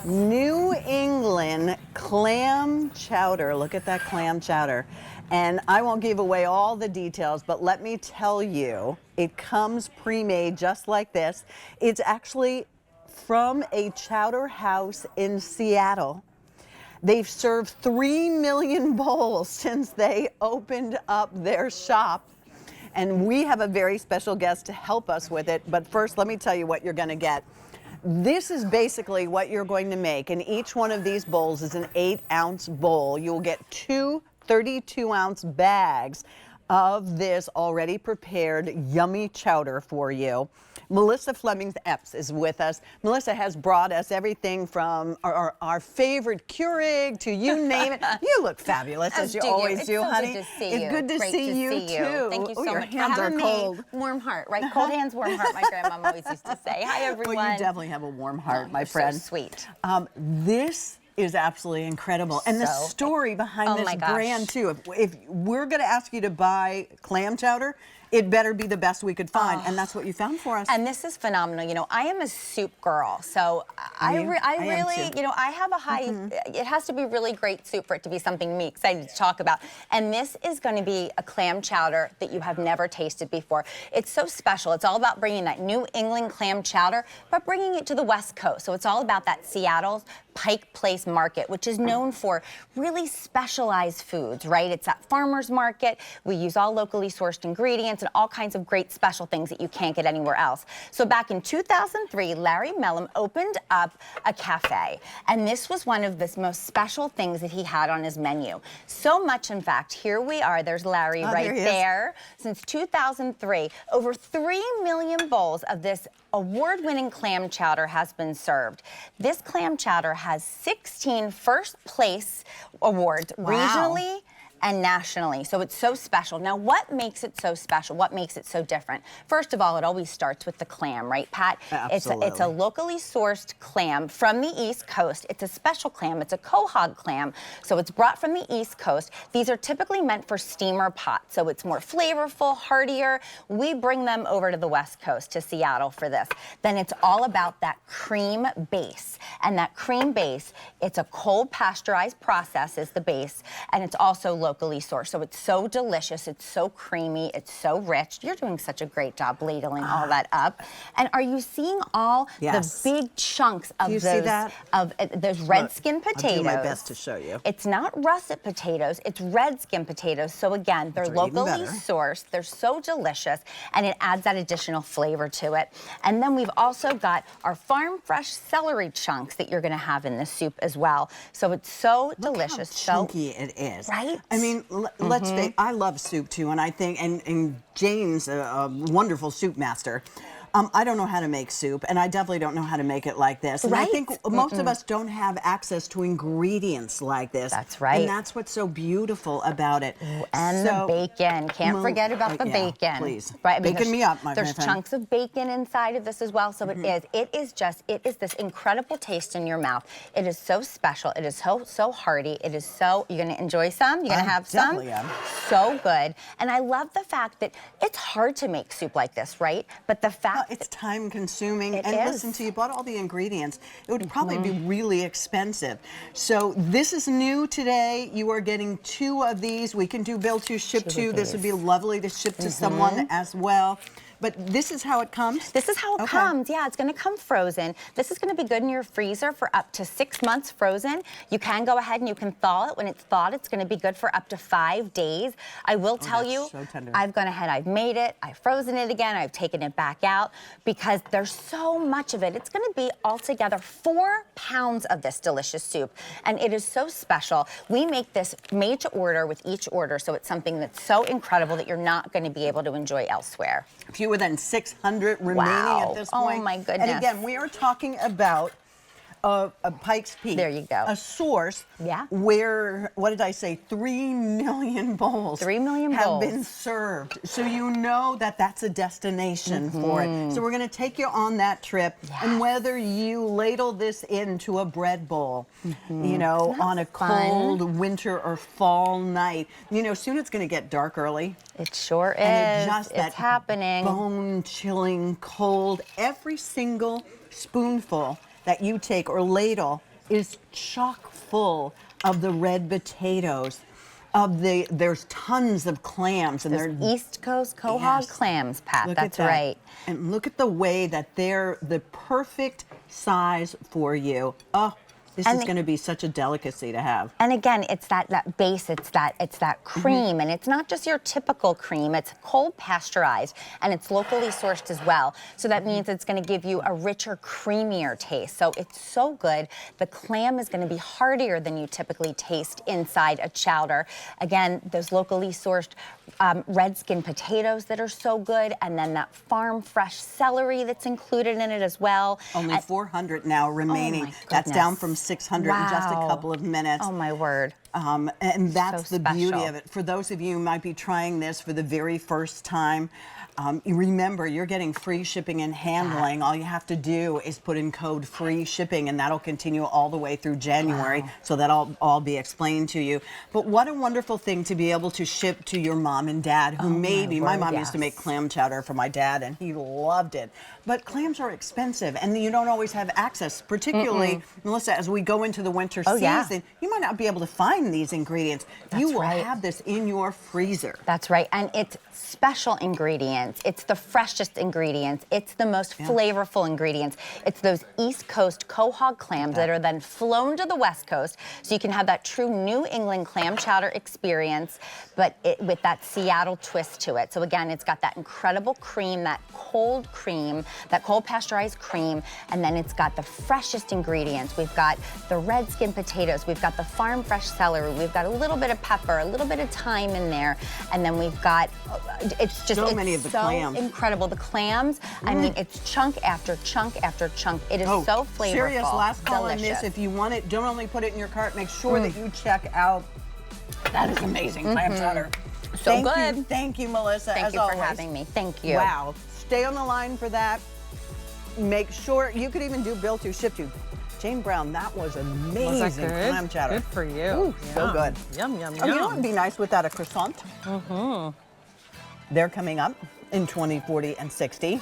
New England clam chowder. Look at that clam chowder. And I won't give away all the details, but let me tell you, it comes pre-made just like this. It's actually from a chowder house in Seattle. They've served 3 million bowls since they opened up their shop. And we have a very special guest to help us with it. But first, let me tell you what you're going to get. This is basically what you're going to make, and each one of these bowls is an 8-ounce bowl. You'll get two 32-ounce bags of this already prepared yummy chowder for you. Melissa Fleming-Epps is with us. Melissa has brought us everything from our favorite Keurig to you name it. You look fabulous as you always do, honey. Good to see it's you. good to Great see you too. Thank you so your much hands for having are cold. me. Warm heart, right? Cold hands, warm heart. My grandmama always used to say. Hi, everyone. Well, you definitely have a warm heart, my You're friend. So sweet. This is absolutely incredible, and the story behind this brand too. If we're going to ask you to buy clam chowder, it better be the best we could find, and that's what you found for us. And this is phenomenal. You know, I am a soup girl, so I really, you know, I have a high, it has to be really great soup for it to be something me excited to talk about. And this is going to be a clam chowder that you have never tasted before. It's so special. It's all about bringing that New England clam chowder, but bringing it to the West Coast. So it's all about that Seattle's Pike Place market, which is known for really specialized foods, right? It's that farmer's market. We use all locally sourced ingredients and all kinds of great special things that you can't get anywhere else. So back in 2003, Larry Mellum opened up a cafe, and this was one of the most special things that he had on his menu. So much, in fact, here we are. There's Larry right there. Since 2003, over 3 million bowls of this award-winning clam chowder has been served. This clam chowder has 16 first place awards regionally and nationally. So it's so special. Now, what makes it so special? What makes it so different? First of all, it always starts with the clam, right, Pat? Absolutely. It's a locally sourced clam from the East Coast. It's a special clam. It's a quahog clam. So it's brought from the East Coast. These are typically meant for steamer pots, so it's more flavorful, heartier. We bring them over to the West Coast, to Seattle for this. Then it's all about that cream base. And that cream base, it's a cold pasteurized process is the base, and it's also locally sourced. So it's so delicious, it's so creamy, it's so rich. You're doing such a great job ladling all that up. And are you seeing all the big chunks of those red skin potatoes? I'll do my best to show you. It's not russet potatoes, it's red skin potatoes. So again, they're locally sourced, they're so delicious, and it adds that additional flavor to it. And then we've also got our farm fresh celery chunks that you're gonna have in this soup as well. So it's so delicious. Look how chunky it is. Right? I mean, let's say I love soup too, and I think, and Jane's a wonderful soup master. I don't know how to make soup, and I definitely don't know how to make it like this. And I think most of us don't have access to ingredients like this. That's right. And that's what's so beautiful about it. Ooh, and the bacon. Can't forget about the bacon. Please. Right? I mean, bacon me up, my friend. There's chunks of bacon inside of this as well, so it is this incredible taste in your mouth. It is so special. It is so hearty. It is so, you're going to enjoy some? You're going to have some? Definitely am. So good. And I love the fact that it's hard to make soup like this, right? But the fact it's time consuming, and listen to you bought all the ingredients. It would probably be really expensive. So this is new today. You are getting 2 of these. We can do bill 2, ship 2. This would be lovely to ship to someone as well. But this is how it comes? This is how it comes. Yeah, it's going to come frozen. This is going to be good in your freezer for up to 6 months frozen. You can go ahead and you can thaw it. When it's thawed, it's going to be good for up to 5 days. I will tell you, I've gone ahead, I've made it, I've frozen it again, I've taken it back out because there's so much of it. It's going to be altogether 4 pounds of this delicious soup, and it is so special. We make this made to order with each order, so it's something that's so incredible that you're not going to be able to enjoy elsewhere. Fewer than 600 remaining at this point. Oh my goodness. And again, we are talking about a Pike's Peak. There you go. A source where, what did I say, 3 million bowls 3 million have bowls. been served. So you know that that's a destination for it. So we're going to take you on that trip. And whether you ladle this into a bread bowl, you know, on a cold winter or fall night, you know, soon it's going to get dark early. It sure is. And it's happening. Bone-chilling cold. Every single spoonful that you take or ladle is chock full of the red potatoes. There's tons of clams, and they're East Coast Quahog clams, Pat. Look That's at that. right. And look at the way that they're the perfect size for you. Oh, this is going to be such a delicacy to have. And again, it's that base, it's that cream, and it's not just your typical cream, it's cold pasteurized, and it's locally sourced as well. So that means it's gonna give you a richer, creamier taste. So it's so good. The clam is gonna be heartier than you typically taste inside a chowder. Again, those locally sourced red skin potatoes that are so good, and then that farm fresh celery that's included in it as well. Only 400 now remaining. Oh my That's down goodness. from 600 in just a couple of minutes. Oh my word. And that's So the beauty special. of it. For those of you who might be trying this for the very first time, you remember you're getting free shipping and handling. All you have to do is put in code free shipping, and that'll continue all the way through January. So that'll all be explained to you. But what a wonderful thing to be able to ship to your mom and dad, who my mom used to make clam chowder for my dad, and he loved it. But clams are expensive, and you don't always have access, particularly, Melissa, as we go into the winter season, you might not be able to find these ingredients. You will have this in your freezer. That's right, and it's special ingredients. It's the freshest ingredients. It's the most flavorful ingredients. It's those East Coast Quahog clams that are then flown to the West Coast, so you can have that true New England clam chowder experience, but with that Seattle twist to it. So again, it's got that incredible cream, that cold pasteurized cream, and then it's got the freshest ingredients. We've got the red skin potatoes, we've got the farm fresh celery, we've got a little bit of pepper, a little bit of thyme in there, and then we've got, it's just so many of the clams. Incredible. The clams, I mean, it's chunk after chunk after chunk. It is so flavorful. Serious last call on delicious. this. If you want it, don't only put it in your cart, make sure that you check out. That is amazing clam chowder. So good. Thank you, Melissa. Thank as you always. for having me. Thank you. Wow. Stay on the line for that. Make sure you could even do bill to, ship to. Jane Brown, that was amazing. Was that good? Clam chowder. Good for you. Ooh, so good. Yum, yum, Oh, yum. you know what would be nice with that? A croissant. They're coming up in 20, 40, and 60.